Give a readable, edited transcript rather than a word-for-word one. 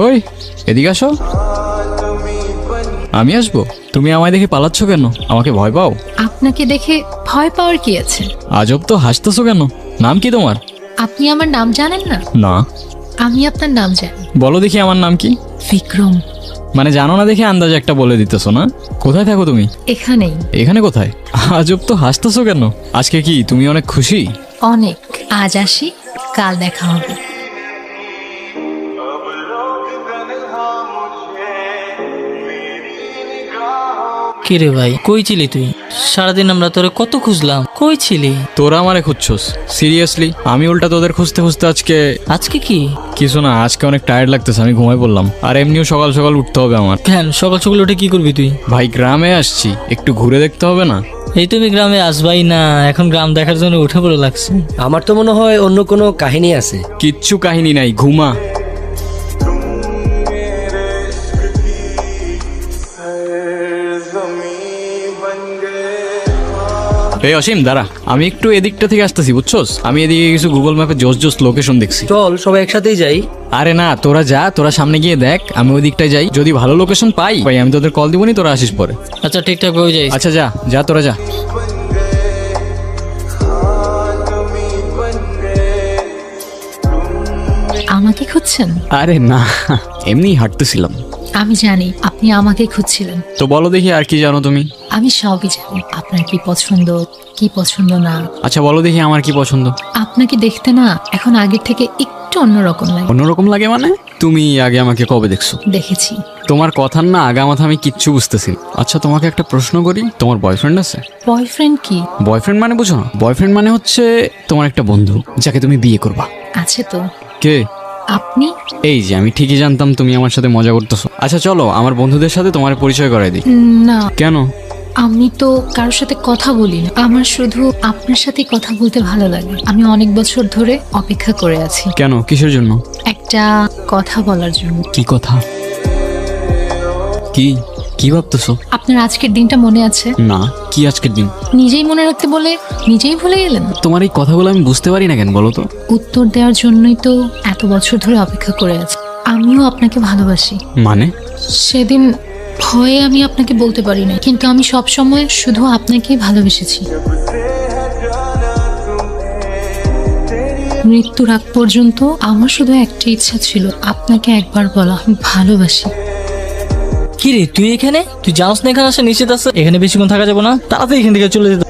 ওই এদিকে আসো। আমি আসবো? তুমি আমায় দেখে পালাচ্ছ কেন? আমাকে ভয় পাও? আপনাকে দেখে ভয় পাওয়ার কি আছে? আজব তো, হাসতেছো কেন? নাম কি তোমার? আপনি আমার নাম জানেন না? না। আমি আপনার নাম জানি। বলো দেখি আমার নাম কি? বিক্রম। মানে জানো না দেখে আন্দাজে একটা বলে দিতেছো না? কোথায় থাকো তুমি? এখানেই। এখানে কোথায়? আজব তো, হাসতেছো কেন? আজকে কি তুমি অনেক খুশি? অনেক। আজ আসি, কাল দেখা হবে। কি রে ভাই, কই ছিলি তুই? সারাদিন আমরা তোরে কত খুঁজলাম, কই ছিলি? তোরা আমারে খুঁজছস? সিরিয়াসলি? আমি উল্টা তোদের খুঁজতে খুঁজতে আজকে কি? কিছু না, আজকে অনেক টায়ার্ড লাগতেছে, আমি ঘুমাই পড়লাম। আর এমনিও সকাল সকাল উঠতে হবে আমার। কেন সকাল সকাল উঠে কি করবি তুই? ভাই গ্রামে আসছি, একটু ঘুরে দেখতে হবে না? এই তুমি গ্রামে আসবাই না, এখন গ্রাম দেখার জন্য উঠে পড়ে লাগছে। আমার তো মনে হয় অন্য কোনো কাহিনী আছে। কিচ্ছু কাহিনী নাই, ঘুমা। এই অসীম দাঁড়া, আমি একটু এদিকটা থেকে আসতেছি, বুঝছস? আমি এদিকে কিছু গুগল ম্যাপে জোস জোস লোকেশন দেখছি। চল সবাই একসাথেই যাই। আরে না, তোরা যা, তোরা সামনে গিয়ে দেখ, আমি ওই দিকটায় যাই। যদি ভালো লোকেশন পাই ভাই আমি তোদের কল দিবনি, তোরা আসিস পরে। আচ্ছা ঠিকঠাক হয়ে যাই। আচ্ছা যা যা, তোরা যা। আমাকে খুঁজছেন? আরে না, এমনি হাঁটতেছিলাম। আমি জানি আপনি আমাকে খুঁজছিলেন। তো বলো দেখি আর কি জানো তুমি? আমি সবই জানি, আপনার কি পছন্দ কি পছন্দ না। আচ্ছা বলো দেখি আমার কি পছন্দ? আপনাকে দেখতে না এখন আগের থেকে একটু অন্যরকম লাগে। অন্যরকম লাগে মানে? তুমি আগে আমাকে কবে দেখছো? দেখেছি। তোমার কথার না আগা মাথা আমি কিচ্ছু বুঝতেছি না। আচ্ছা তোমাকে একটা প্রশ্ন করি, তোমার বয়ফ্রেন্ড আছে? বয়ফ্রেন্ড কি? বয়ফ্রেন্ড মানে বুঝো না? বয়ফ্রেন্ড মানে হচ্ছে তোমার একটা বন্ধু, যাকে তুমি বিয়ে করবা। আছে তো। কে? আপনি? এই যে আমি ঠিকই জানতাম তুমি আমার সাথে মজা করতেছো। আচ্ছা চলো আমার বন্ধুদের সাথে তোমার পরিচয় করাই দিই। না, কেন? আমি তো কারোর সাথে কথা বলি না। আমার শুধু আপনার সাথে কথা বলতে ভালো লাগে। আমি অনেক বছর ধরে অপেক্ষা করে আছি কেন, কিসের জন্য? একটা কথা বলার জন্য। কি কথা? কি কি ভাবতেছো? আপনার আজকের দিনটা মনে আছে? না, কি আজকের দিন? নিজেই মনে রাখতে বলে নিজেই ভুলে গেলেন। তোমার এই কথাগুলো আমি বুঝতে পারি না কেন বলো তো? উত্তর দেওয়ার জন্যই তো এত বছর ধরে অপেক্ষা করে আছি। আমিও আপনাকে ভালোবাসি। মানে? সেদিন ভয়ে আমি আপনাকে বলতে পারি না, কিন্তু আমি সব সময় শুধু আপনাকেই ভালোবেসেছি। মৃত্যুর আগ পর্যন্ত আমার শুধু একটা ইচ্ছা ছিল, আপনাকে একবার বলা আমি ভালোবাসি। কি রে তুই এখানে? তুই জানোস না এখানে আসা নিষেধ আছে? এখানে বেশিক্ষণ থাকা যাবে না, তাড়াতাড়ি এখান থেকে চলে যেতে।